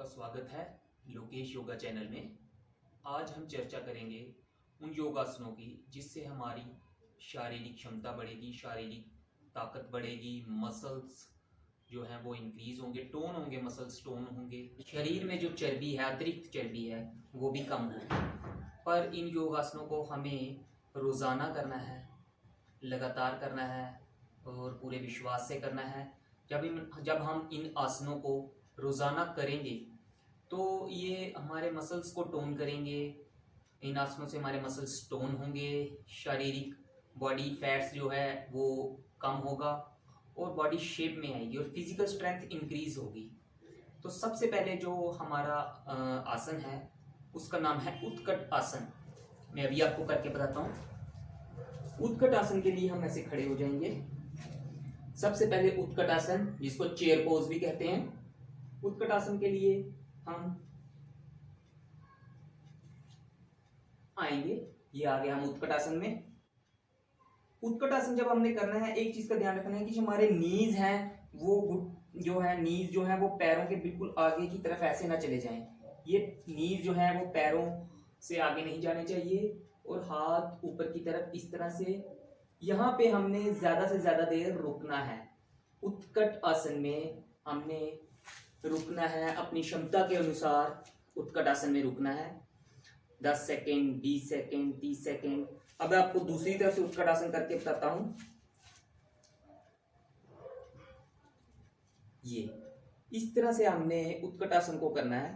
स्वागत है लोकेश योगा चैनल में। आज हम चर्चा करेंगे उन योगासनों की जिससे हमारी शारीरिक क्षमता बढ़ेगी, शारीरिक ताकत बढ़ेगी, मसल्स जो हैं वो इंक्रीज होंगे, टोन होंगे, मसल्स टोन होंगे, शरीर में जो चर्बी है, अतिरिक्त चर्बी है, वो भी कम होगी। पर इन योगासनों को हमें रोज़ाना करना है, लगातार करना है और पूरे विश्वास से करना है। जब हम इन आसनों को रोज़ाना करेंगे तो ये हमारे मसल्स को टोन करेंगे। इन आसनों से हमारे मसल्स टोन होंगे, शारीरिक बॉडी फैट्स जो है वो कम होगा और बॉडी शेप में आएगी और फिजिकल स्ट्रेंथ इंक्रीज होगी। तो सबसे पहले जो हमारा आसन है उसका नाम है उत्कट आसन। मैं अभी आपको करके बताता हूँ। उत्कट आसन के लिए हम ऐसे खड़े हो जाएंगे। सबसे पहले उत्कट आसन, जिसको चेयर पोज भी कहते हैं, उत्कट आसन के लिए हम आएंगे। ये आ गया हम उत्कट आसन में। उत्कट आसन जब हमने करना है, एक चीज का ध्यान रखना है कि जो हमारे नीज हैं वो नीज जो है वो पैरों के बिल्कुल आगे की तरफ ऐसे ना चले जाएं। ये नीज जो है वो पैरों से आगे नहीं जाने चाहिए और हाथ ऊपर की तरफ इस तरह से। यहाँ पे हमने ज्यादा से ज्यादा देर रुकना है। उत्कट आसन में हमने रुकना है अपनी क्षमता के अनुसार। उत्कट आसन में रुकना है 10 सेकेंड, 20 सेकेंड, 30 सेकेंड। अब मैं आपको दूसरी तरफ से उत्कट आसन करके बताता हूं। ये इस तरह से हमने उत्कट आसन को करना है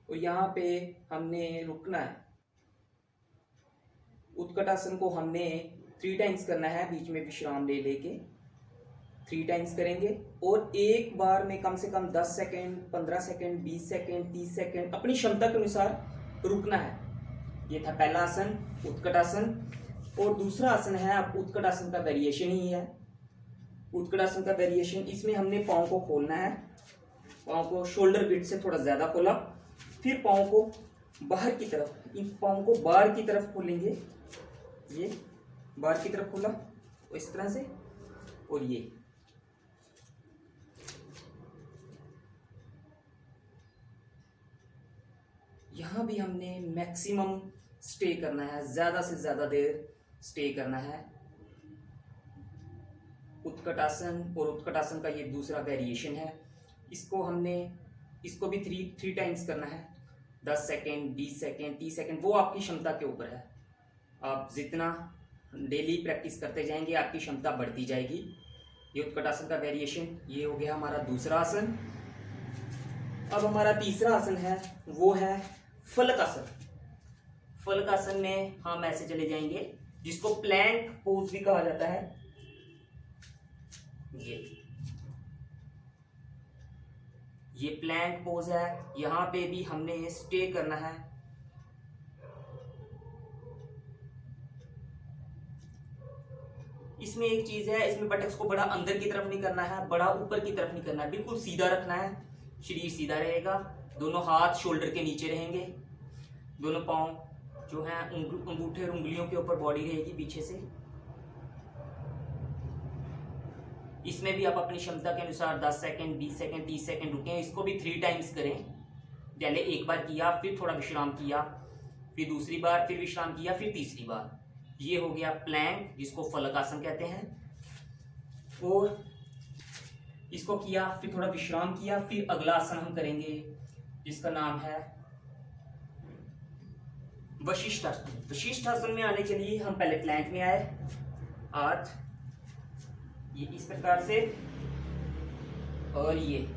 और यहाँ पे हमने रुकना है। उत्कट आसन को हमने 3 टाइम्स करना है, बीच में विश्राम ले लेके 3 टाइम्स करेंगे और एक बार में कम से कम 10 सेकेंड, 15 सेकेंड, 20 सेकेंड, 30 सेकेंड अपनी क्षमता के अनुसार रुकना है। ये था पहला आसन, उत्कट आसन। और दूसरा आसन है, अब उत्कट आसन का वेरिएशन ही है। उत्कट आसन का वेरिएशन, इसमें हमने पाँव को खोलना है। पाँव को शोल्डर विड्थ से थोड़ा ज्यादा खोला, फिर पाँव को बाहर की तरफ, इन पाँव को बाहर की तरफ खोलेंगे। ये बाहर की तरफ खोला इस तरह से, और ये यहाँ भी हमने मैक्सिमम स्टे करना है, ज्यादा से ज्यादा देर स्टे करना है। उत्कट आसन और उत्कट आसन का ये दूसरा वेरिएशन है। इसको भी 3 टाइम्स करना है। 10 सेकेंड, 20 सेकेंड, 30 सेकेंड, वो आपकी क्षमता के ऊपर है। आप जितना डेली प्रैक्टिस करते जाएंगे आपकी क्षमता बढ़ती जाएगी। ये उत्कट आसन का वेरिएशन, ये हो गया हमारा दूसरा आसन। अब हमारा तीसरा आसन है, वो है फलक आसन। फलक आसन में हम ऐसे चले जाएंगे, जिसको प्लैंक पोज भी कहा जाता है। ये प्लैंक पोज है। यहां पे भी हमने स्टे करना है। इसमें एक चीज है, इसमें बटक्स को बड़ा अंदर की तरफ नहीं करना है, बड़ा ऊपर की तरफ नहीं करना है, बिल्कुल सीधा रखना है। शरीर सीधा रहेगा, दोनों हाथ शोल्डर के नीचे रहेंगे, दोनों पांव जो है अंगूठे और उंगलियों के ऊपर बॉडी रहेगी पीछे से। इसमें भी आप अपनी क्षमता के अनुसार 10 सेकेंड, 20 सेकेंड, 30 सेकेंड रुकें। इसको भी 3 टाइम्स करें। पहले एक बार किया, फिर थोड़ा विश्राम किया, फिर दूसरी बार, फिर विश्राम किया, फिर तीसरी बार। ये हो गया प्लैंक, जिसको फलक आसन कहते हैं। और इसको किया, फिर थोड़ा विश्राम किया, फिर अगला आसन हम करेंगे जिसका नाम है वशिष्ठ आसन। वशिष्ठ आसन में आने के लिए हम पहले प्लैंक में आए, हाथ ये इस प्रकार से, और ये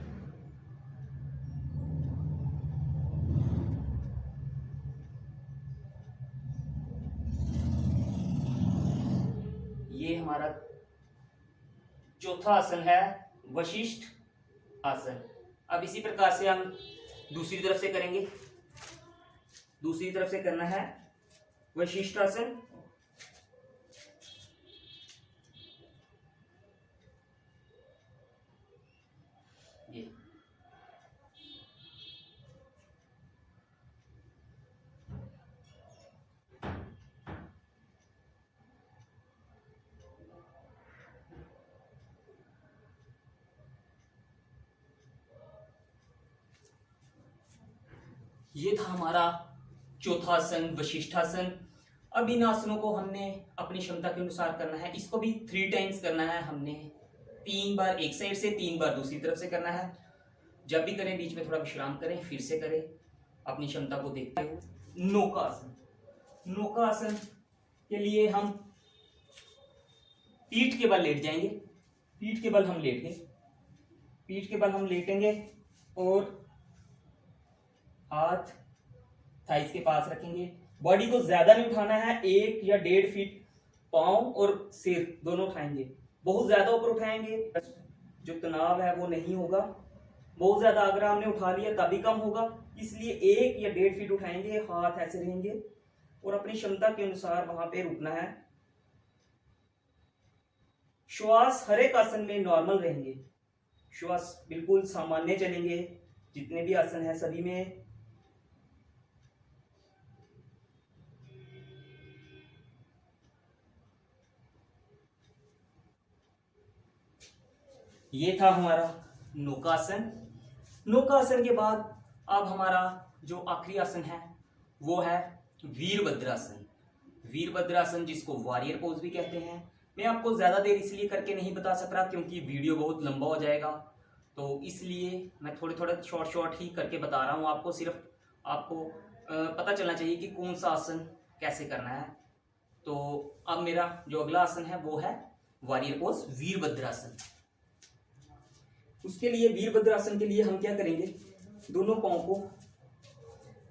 हमारा चौथा आसन है, वशिष्ठ आसन। अब इसी प्रकार से हम दूसरी तरफ से करेंगे। दूसरी तरफ से करना है वशिष्ठ आसन। ये ये था हमारा चौथा आसन, वशिष्ठासन। अब इन आसनों को हमने अपनी क्षमता के अनुसार करना है। इसको भी 3 टाइम्स करना है हमने। 3 बार एक साइड से, 3 बार दूसरी तरफ से करना है। जब भी करें बीच में थोड़ा विश्राम करें, फिर से करें अपनी क्षमता को देखते हुए। नौकासन। नौकासन के लिए हम पीठ के बल लेट जाएंगे। पीठ के बल हम लेट गए, पीठ के बल हम लेटेंगे और हाथ थाइस के पास रखेंगे। बॉडी को ज्यादा नहीं उठाना है, 1 या 1.5 फीट पांव और सिर दोनों उठाएंगे। बहुत ज्यादा ऊपर उठाएंगे जो तनाव है वो नहीं होगा। बहुत ज्यादा अगर हमने उठा लिया तभी कम होगा, इसलिए 1 या 1.5 फीट उठाएंगे। हाथ ऐसे रहेंगे और अपनी क्षमता के अनुसार वहां पे रुकना है। श्वास हर एक आसन में नॉर्मल रहेंगे, श्वास बिल्कुल सामान्य चलेंगे जितने भी आसन है सभी में। ये था हमारा नौकासन। नौकासन के बाद अब हमारा जो आखिरी आसन है वो है वीरभद्रासन। वीरभद्रासन जिसको वॉरियर पोज भी कहते हैं। मैं आपको ज्यादा देर इसलिए करके नहीं बता सक रहा क्योंकि वीडियो बहुत लंबा हो जाएगा, तो इसलिए मैं थोड़े थोड़े शॉर्ट ही करके बता रहा हूँ आपको। सिर्फ आपको पता चलना चाहिए कि कौन सा आसन कैसे करना है। तो अब मेरा जो अगला आसन है वो है वॉरियर पोज, वीरभद्रासन। उसके लिए वीरभद्रासन के लिए हम क्या करेंगे, दोनों पांव को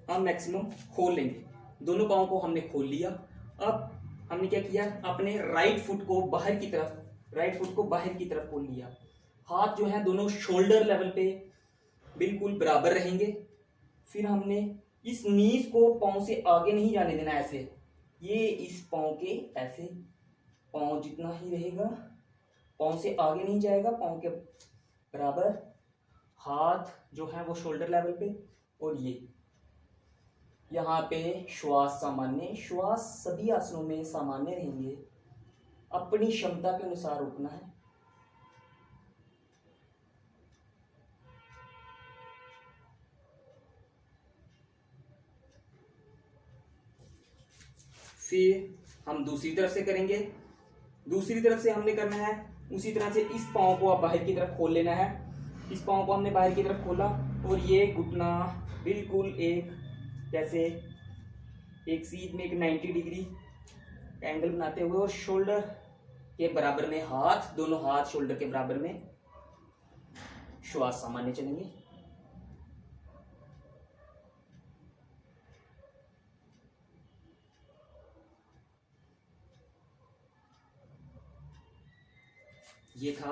हम मैक्सिमम खोल लेंगे। दोनों पांव को हमने खोल लिया। अब हमने क्या किया, अपने राइट फुट को बाहर की तरफ खोल लिया। हाथ जो है दोनों शोल्डर लेवल पे बिल्कुल बराबर रहेंगे। फिर हमने इस नीज को पांव से आगे नहीं जाने देना, ऐसे ये इस पांव के ऐसे, पांव जितना ही रहेगा, पांव से आगे नहीं जाएगा, पांव के बराबर। हाथ जो है वो शोल्डर लेवल पे और ये यहाँ पे श्वास सामान्य। श्वास सभी आसनों में सामान्य रहेंगे, अपनी क्षमता के अनुसार रुकना है। फिर हम दूसरी तरफ से करेंगे। दूसरी तरफ से हमने करना है उसी तरह से, इस पांव को आप बाहर की तरफ खोल लेना है। इस पांव को हमने बाहर की तरफ खोला और ये घुटना बिल्कुल एक जैसे एक सीध में एक 90 डिग्री एंगल बनाते हुए और शोल्डर के बराबर में हाथ, दोनों हाथ शोल्डर के बराबर में। श्वास सामान्य चलेंगे। ये था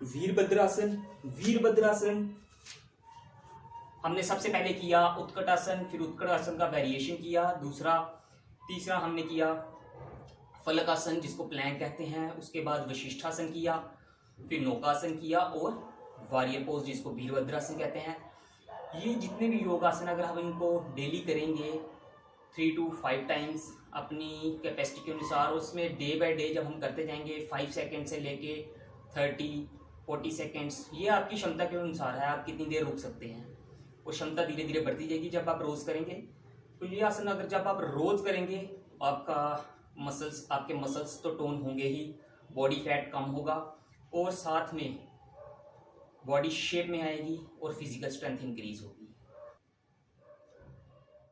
वीरभद्रासन। वीरभद्रासन हमने सबसे पहले किया उत्कट आसन, फिर उत्कट आसन का वेरिएशन किया, तीसरा हमने किया फलक आसन जिसको प्लैंक कहते हैं। उसके बाद वशिष्ठासन किया, फिर नौकासन किया और वॉरियर पोज जिसको वीरभद्रासन कहते हैं। ये जितने भी योगासन अगर हम इनको डेली करेंगे 3 to 5 टाइम्स अपनी कैपेसिटी के अनुसार, उसमें डे बाय डे जब हम करते जाएंगे 5 सेकेंड से लेके 30-40 सेकेंड्स, ये आपकी क्षमता के अनुसार है, आप कितनी देर रुक सकते हैं। और क्षमता धीरे धीरे बढ़ती जाएगी जब आप रोज करेंगे। तो ये आसन अगर जब आप रोज करेंगे आपके मसल्स तो टोन होंगे ही, बॉडी फैट कम होगा और साथ में बॉडी शेप में आएगी और फिजिकल स्ट्रेंथ इंक्रीज होगी।